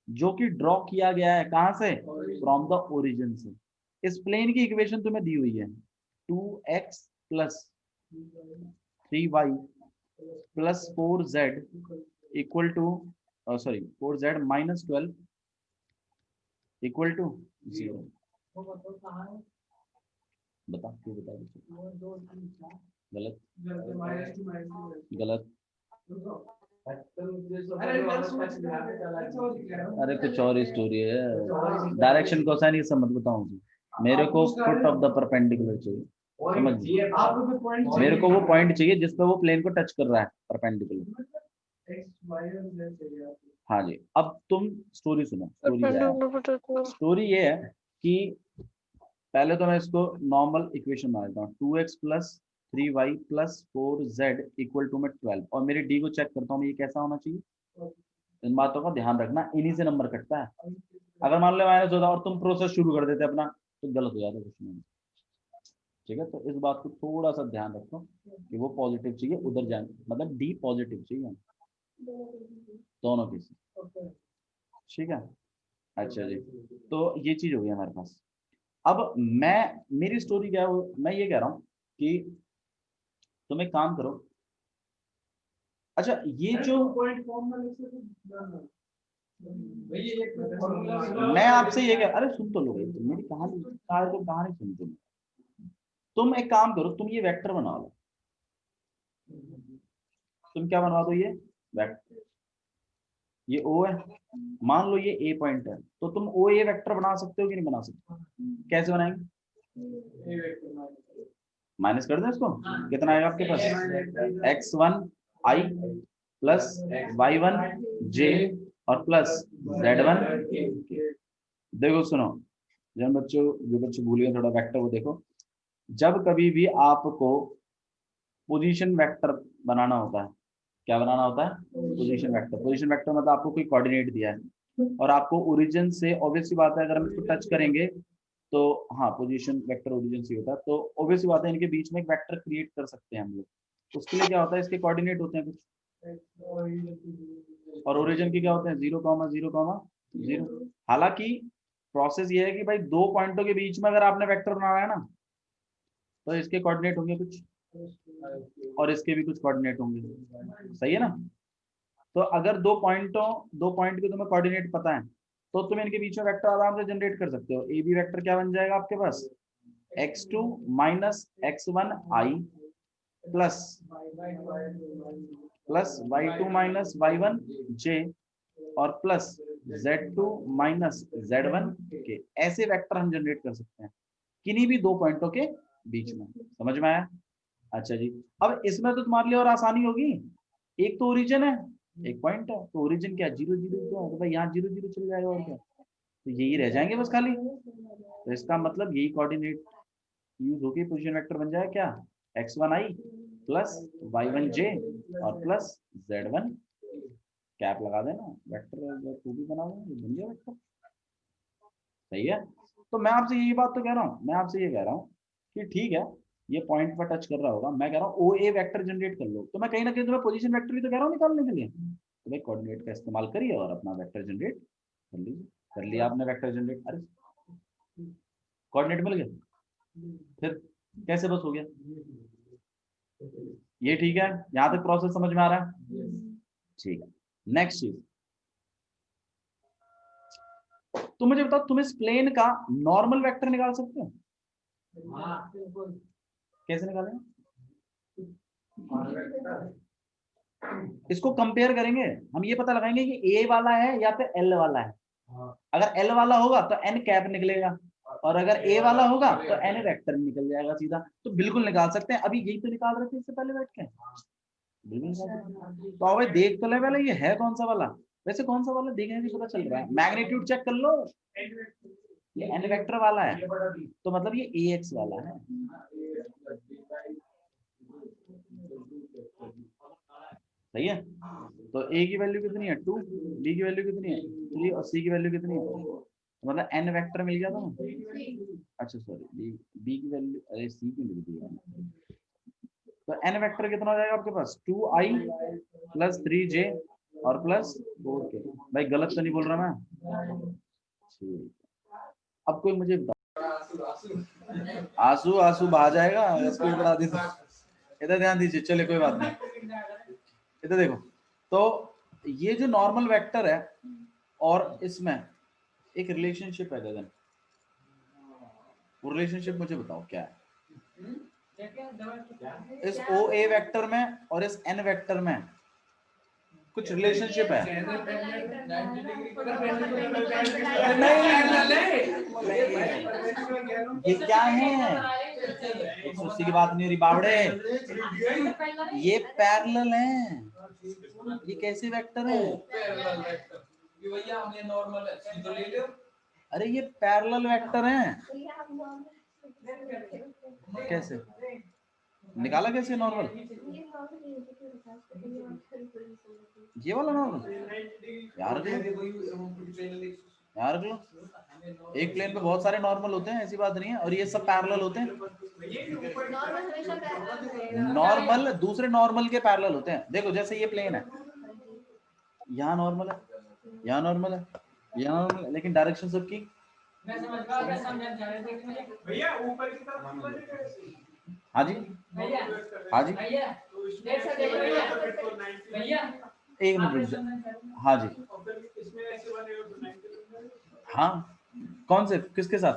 जो कि ड्रॉ किया गया है कहां से, फ्रॉम द ओरिजिन से। इस प्लेन की इक्वेशन तुम्हें दी हुई है 2x plus 3y plus 4z equal to sorry 4z minus 12 equal to 0। बता क्यों बता गलत गलत। अरे कुछ और ही स्टोरी है, डायरेक्शन को सा नहीं सब मत बताऊं, मेरे को फुट ऑफ द परपेंडिकुलर चाहिए, समझ, मेरे को वो पॉइंट चाहिए जिस पे वो प्लेन को टच कर रहा है परपेंडिकुलर। हाँ जी, अब तुम स्टोरी सुनो। स्टोरी ये है कि पहले तो मैं इसको नॉर्मल इक्वेशन बना देता हूँ, 2x plus 3y plus 4z equal to में 12, और मेरी डी को चेक करता हूँ ये कैसा होना चाहिए। इन बातों का ध्यान रखना, इन्हीं से नंबर कटता है। अगर मान लो माइनस होता और तुम प्रोसेस शुरू कर देते अपना तो गलत हो जाता क्वेश्चन। ठीक है, तो इस बात को थोड़ा सा ध्यान रखो कि वो पॉजिटिव चाहिए उधर जाने, मतलब डी पॉजिटिव चाहिए दोनों की। ठीक है, अच्छा जी, तो ये चीज हो गई हमारे पास। अब मैं, मेरी स्टोरी क्या है, मैं ये कह रहा हूं कि तुम एक काम करो। अच्छा ये जो मैं आपसे ये कह, अरे सुन तो लो, मेरी कहानी तो कहानी सुन तुम एक काम करो, तुम ये वेक्टर बना लो। तुम क्या बनवा दो, ये वेक्टर, ये ओ है, मान लो ये ए पॉइंट है, तो तुम ओ ए वेक्टर बना सकते हो कि नहीं बना सकते? कैसे बनाएंगे? माइनस कर दो इसको, कितना आएगा आपके पास, x1 i plus y1 j और प्लस z1। देखो सुनो, जब बच्चों, जो बच्चे भूल गए थोड़ा वेक्टर को देखो, जब कभी भी आपको पोजीशन वेक्टर बनाना होता है, क्या बनाना होता है, पोजीशन वेक्टर। पोजीशन वेक्टर मतलब आपको कोई कोऑर्डिनेट दिया है और आपको ओरिजिन से, ऑब्वियस सी बात है अगर हम इसको टच करेंगे तो हाँ पोजीशन वेक्टर ओरिजिन से होता है, तो ऑब्वियस सी बात है इनके बीच में एक वेक्टर क्रिएट कर सकते हैं हम लोग। उसके लिए क्या होता है, इसके कोऑर्डिनेट होते हैं कुछ, और ओरिजिन के क्या होते हैं 0,0,0। हालांकि प्रोसेस ये है कि भाई दो पॉइंटों के बीच में अगर आपने वेक्टर बनाया है ना, तो इसके कोऑर्डिनेट होंगे कुछ और इसके भी कुछ कोऑर्डिनेट होंगे, सही है ना। तो अगर दो पॉइंट के तुम्हें कोऑर्डिनेट पता है तो तुम इनके बीच में वेक्टर आराम से जनरेट कर सकते हो। ए बी वेक्टर क्या बन जाएगा आपके पास, x2 minus x1 i plus y2 minus y1 j और प्लस z2 माइनस z1 के, ऐसे वेक्टर हम जनरेट कर सकते हैं किन्हीं भी दो पॉइंटों के बीच में। समझ में आया? अच्छा जी, अब इसमें तो तुम्हारे लिए और आसानी होगी, एक तो ओरिजिन है एक पॉइंट है, तो ओरिजिन क्या 0 0 तो भाई यहाँ 0 0 चल जाएगा और क्या, तो यही रह जाएंगे बस खाली। तो इसका मतलब यही कोऑर्डिनेट यूज होगी, पोजीशन वेक्टर बन जाए क्या, x1 i plus y1 j और प्लस z1। कैप लगा देना, वेक्टर तू भी बना देना, बन गया वेक्टर। सही है, तो मैं आपसे यही बात तो कह रहा हूँ, मैं आपसे ये कह रहा हूँ कि ठीक है ये पॉइंट पर टच कर रहा होगा। मैं कह रहा हूँ ओ ए वेक्टर जनरेट कर लो, तो मैं कहीं ना कहीं तुम्हें पोजीशन वेक्टर भी तो कह रहा हूँ निकालने के लिए। तो भाई कोऑर्डिनेट का इस्तेमाल करिए और अपना वेक्टर जनरेट कर लीजिए। कर लिया आपने वेक्टर जनरेट, अरे कोऑर्डिनेट मिल गया, फिर कैसे बस हो गया। ये ठीक है, यहाँ तक प्रोसेस समझ में आ रहा है? ठीक है, नेक्स्ट चीज तो मुझे बताओ, तुम इस प्लेन का नॉर्मल वेक्टर निकाल सकते हो? कैसे निकालेंगे? इसको कंपेयर करेंगे, हम ये पता लगाएंगे कि ए वाला है या फिर एल वाला है। अगर एल वाला होगा तो एन कैप निकलेगा, और अगर ए वाला होगा तो एन वेक्टर निकल जाएगा सीधा। तो बिल्कुल निकाल सकते हैं, अभी यही तो निकाल रहे थे इससे पहले बैठ के। बिल्कुल निकाल सकते हैं। तो भाई देख तो ले पहले ये है कौन सा वाला, वैसे कौन सा वाला देखने से पता चल रहा है, मैग्नीट्यूड चेक कर लो, ये एन वेक्टर वाला है तो मतलब ये ए एक्स वाला है। सही है, तो ए की वैल्यू कितनी है 2, बी की वैल्यू कितनी है 3 और सी की वैल्यू कितनी है, तो मतलब एन वेक्टर मिल गया था। अच्छा सॉरी, बी की वैल्यू, अरे सी की लिख दी। तो एन वेक्टर कितना हो जाएगा आपके पास 2i + 3j और +4k। भाई गलत तो नहीं बोल रहा मैं? ठीक, अब कोई मुझे आंसू आंसू बहा जाएगा इसको बता दी तो। इधर ध्यान दीजिए, चले कोई बात नहीं, इधर देखो। तो ये जो नॉर्मल वेक्टर है और इसमें एक रिलेशनशिप है गगन, वो रिलेशनशिप मुझे बताओ क्या है। इस ओ ए वेक्टर में और इस एन वेक्टर में कुछ रिलेशनशिप है। ये क्या है, 180 की बात नहीं हो रही बावड़े, ये पैरेलल है। ये कैसे वेक्टर है? अरे ये पैरेलल वेक्टर है। कैसे निकाला, कैसे नॉर्मल? ये वाला नॉर्मल यार यार लो, एक प्लेन पे बहुत सारे नॉर्मल होते हैं, ऐसी बात नहीं है, और ये सब पैरेलल होते हैं। नॉर्मल दूसरे नॉर्मल के पैरेलल होते हैं। देखो जैसे ये प्लेन है, यहाँ नॉर्मल है, यहाँ नॉर्मल है, यहाँ नॉर्मल है, लेकिन डायरेक्शन सबकी भैया ऊपर की तरफ। हाँ जी, हाँ जी, एक मिनट, हाँ जी, हाँ कौन से किसके साथ?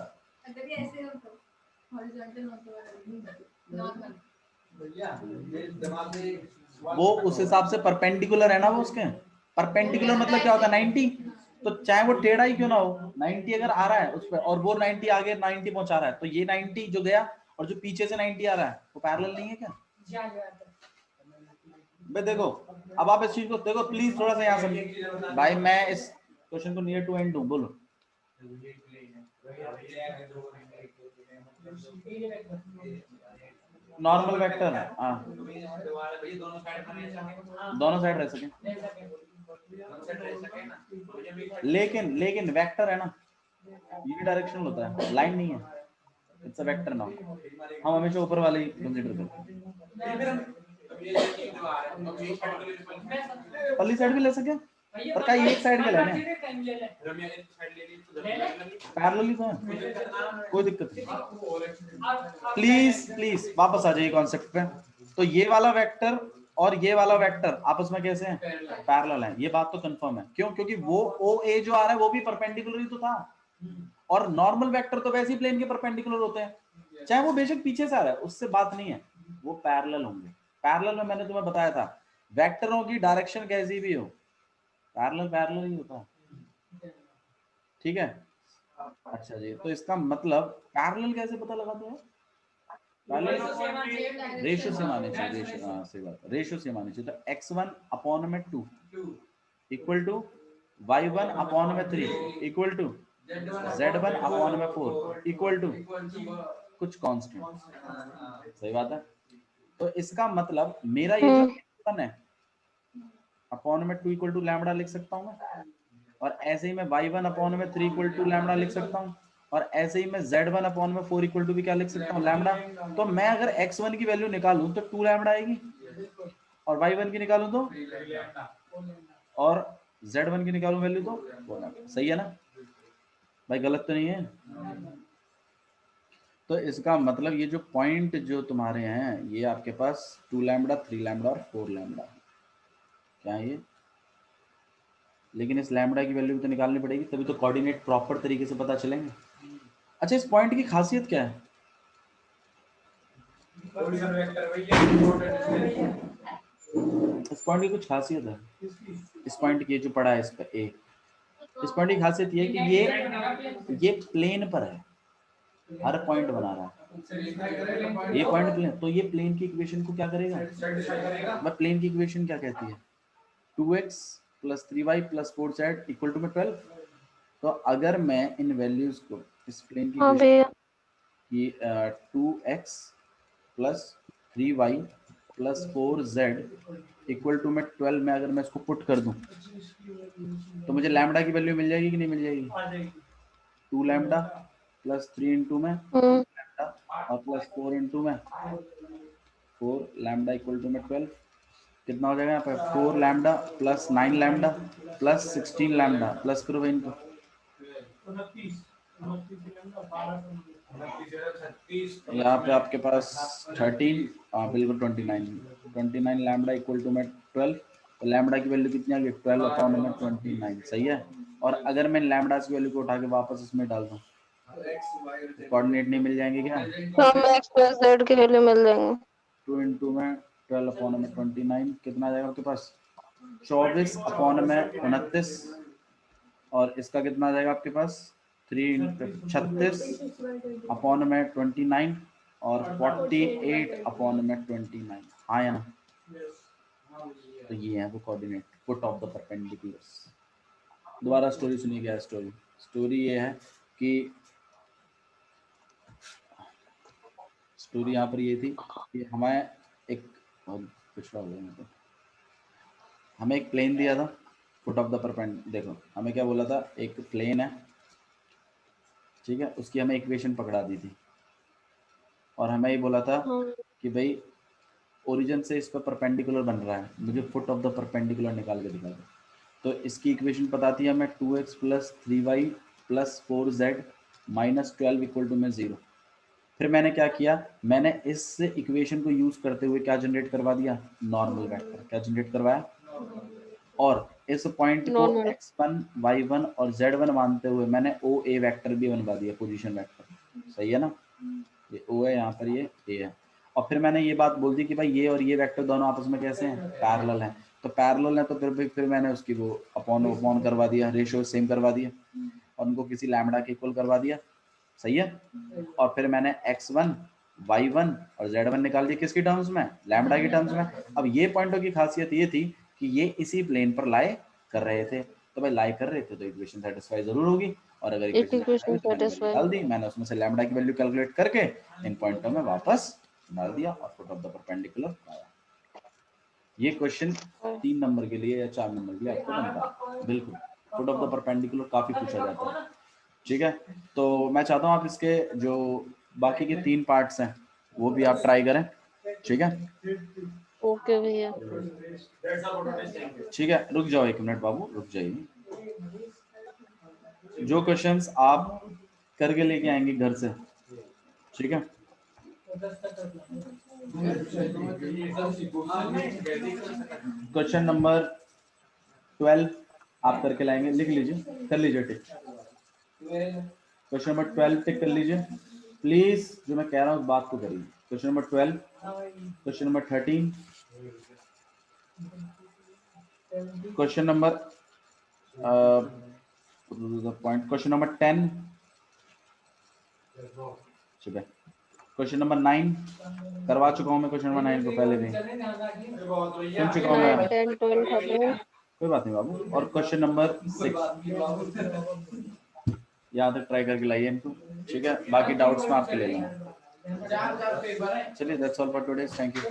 वो उस हिसाब से परपेंडिकुलर है ना, वो उसके परपेंडिकुलर मतलब क्या होता है 90, तो चाहे वो टेढ़ा ही क्यों ना हो, 90 अगर आ रहा है उस पर और वो 90 आगे 90 पहुंचा रहा है, तो ये 90 जो गया और जो पीछे से 90 आ रहा है वो पैरेलल नहीं है क्या? भाई देखो, अब आप इस चीज को देखो प्लीज, थोड़ा सा यहाँ समझिए भाई, मैं इस क्वेश्चन को नियर टू एंड दूं, बोलो। नॉर्मल वेक्टर है, हाँ दोनों साइड रह सके, लेकिन वेक्टर है ना, ये डायरेक्शनल होता है, लाइन नहीं है, इट्स अ वेक्टर नाउ। हम हमेशा ऊपर वाले ही कंसीडर करते हैं। पल्ली साइड भी ले सके, पर का एक साइड के लेने पैरेलल ही तो है, कोई दिक्कत नहीं। प्लीज वापस आ जाइए कॉन्सेप्ट पे। तो ये वाला वेक्टर और ये वाला वेक्टर आपस में कैसे हैं? पैरेलल हैं, ये बात तो कंफर्म है। क्यों? क्योंकि वो ओ ए जो आ रहा है वो भी परपेंडिकुलर ही तो था, और नॉर्मल वेक्टर तो वैसे ही प्लेन के परपेंडिकुलर होते हैं, चाहे वो बेशक पीछे से आ रहा है, उससे बात नहीं है, वो पैरेलल होंगे। पैरेलल में मैंने तुम्हें बताया था, वेक्टरों की डायरेक्शन कैसी भी हो, पैरेलल ही होता है, ठीक है। अच्छा जी, तो इसका मतलब पैरेलल कैसे पता लगाते हैं? रेशियो से माने चाहिए, रेशियो, हाँ सही बात, रेशियो से माने चाहिए। तो x1/2 equal to y1/3 equal to z1/4 equal to कुछ कांस्टेंट, सही बात है। तो इसका मतलब मेरा ये जो x1 है (2 इक्वल टू लैम्बडा लिख सकता हूँ मैं, और ऐसे ही मैं y1/3 इक्वल टू लैम्बडा लिख सकता हूँ। और ऐसे ही मैं z1 अपॉन में 4 इक्वल टू भी क्या लिख सकता हूँ लैम्डा। तो मैं अगर x1 की वैल्यू निकालूं तो 2 लैम्डा आएगी, और y1 की निकालूं तो, और z1 की निकालूं वैल्यू तो 4 लैम्डा। सही है ना भाई, गलत तो नहीं है। तो इसका मतलब ये जो पॉइंट जो तुम्हारे हैं ये आपके पास 2 लैम्डा, 3 लैम्डा और 4 लैम्डा क्या है ये। लेकिन इस लैम्डा की वैल्यू भी तो निकालनी पड़ेगी, तभी तो कोऑर्डिनेट प्रॉपर तरीके से पता चलेंगे। अच्छा, इस पॉइंट की खासियत क्या है? इस पॉइंट की कुछ खासियत है। इस पॉइंट की जो पड़ा है इस पर ए, इस पॉइंट की खासियत ये है कि ये प्लेन पर है, हर पॉइंट बना रहा है ये पॉइंट प्लेन। तो ये प्लेन की इक्वेशन को क्या करेगा, मैं प्लेन की इक्वेशन क्या कहती है, 2x + 3y + 4z equal to में 12। तो अगर मैं इन वैल्यूज को इस प्लेन की हाँ इक्वेशन भैया। की 2x + 3y + 4z equal to में 12 में अगर मैं इसको पुट कर दूं तो मुझे लैम्डा की वैल्यू मिल जाएगी कि नहीं मिल जाएगी। 2 लैम्डा + 3 इंटू में लैम्डा और +4 इंटू में 4 लैम्डा इक्वल टू में 12। कितना हो जाएगा यहाँ पे, 4 लैम्डा + 9 लैम्डा + 16 लैम्डा प्लस करो इनको, यहाँ पे आपके पास 13, बिल्कुल 29 लैम्डा इक्वल टू में 12। तो लैम्डा की वैल्यू कितनी आ गई, 12 अपॉन में 29। सही है। और अगर मैं लैम्डा की वैल्यू को उठा के वापस इसमें डाल दूं कोऑर्डिनेट नहीं मिल जाएंगे क्या, तो हमें x + z की वैल्यू मिल जाएंगे। 2 इंटू में 12 अपॉन में 29 कितना आ जाएगा आपके पास, 24 अपॉन में 29, और इसका कितना आ जाएगा आपके पास 36 अपॉन में 29 और 48 अपॉन में 29। हाँ या ना। तो ये है वो coordinate put off the perpendiculars. दोबारा स्टोरी सुनिए, क्या स्टोरी ये है कि स्टोरी यहाँ पर ये थी कि हमें एक पिछड़ा हो गया, तो हमें एक प्लेन दिया था फुट ऑफ द परपेंडिकुलर। देखो हमें क्या बोला था, एक प्लेन है ठीक है, उसकी हमें इक्वेशन पकड़ा दी थी और हमें ये बोला था कि भाई ओरिजिन से इस पर परपेंडिकुलर बन रहा है, मुझे फुट ऑफ द परपेंडिकुलर निकाल के दिखा दो। तो इसकी इक्वेशन बताती है हमें 2x + 3y + 4z - 12 equal to में 0। फिर मैंने क्या किया, मैंने इस इक्वेशन को यूज करते हुए क्या जनरेट करवा दिया, नॉर्मल वेक्टर। क्या जनरेट करवाया, और इस पॉइंट को नॉर्मल। x1 y1 और z1 मानते हुए मैंने OA वेक्टर भी बनवा दिया, पोजीशन वेक्टर। सही है ना, ये O है, यहाँ पर ये A है। और फिर मैंने ये बात बोल दी कि भाई ये और ये वेक्टर दोनों आपस में कैसे हैं, पैरेलल हैं। तो पैरेलल है तो फिर मैंने उसकी वो अपॉन करवा दिया, रेशियो सेम करवा दिया और उनको किसी लैम्डा के इक्वल करवा दिया। सही है। और फिर मैंने x1 y1 और z1 निकाल दिया किसकी टर्म्स में, लैम्डा की टर्म्स में। अब ये पॉइंटों की खासियत ये थी कि ये इसी प्लेन पर लाई कर रहे थे, तो भाई लाई कर रहे थे तो इक्वेशन सेटिस्फाई जरूर होगी। और अगर इक्वेशन सेटिस्फाई डाल दी मैंने, उसमें से लैम्डा की वैल्यू कैलकुलेट करके इन पॉइंटों में वापस डाल दिया और फुट ऑफ द परपेंडिकुलर आया। ये क्वेश्चन 3 नंबर के लिए या 4 नंबर के लिए आपको बनता है, बिल्कुल फुट ऑफ द परपेंडिकुलर काफी पूछा जाता है। ठीक है, तो मैं चाहता हूँ आप इसके जो बाकी के 3 पार्ट्स हैं वो भी आप ट्राई करें। ठीक है, ओके भैया। ठीक है, रुक जाओ 1 मिनट बाबू, रुक जाइए। जो क्वेश्चंस आप करके लेके आएंगे घर से, ठीक है, क्वेश्चन नंबर 12 आप करके लाएंगे, लिख लीजिए, कर लीजिए टिक। क्वेश्चन नंबर 12 टिक कर लीजिए प्लीज, जो मैं कह रहा हूँ उस बात को करिए। Question number 12, question number 13, question number point, question number 10, ठीक है, क्वेश्चन नंबर 9 करवा चुका हूँ मैं, क्वेश्चन नंबर 9 को पहले भी सुन चुका हूँ मैं, 9, 10, 12, 13। कोई बात नहीं बाबू। और क्वेश्चन नंबर 6 यहाँ तक ट्राई करके लाइए इनको, ठीक है, बाकी डाउट्स में आपके ले लूँगा। चलिए that's all for today, thank you.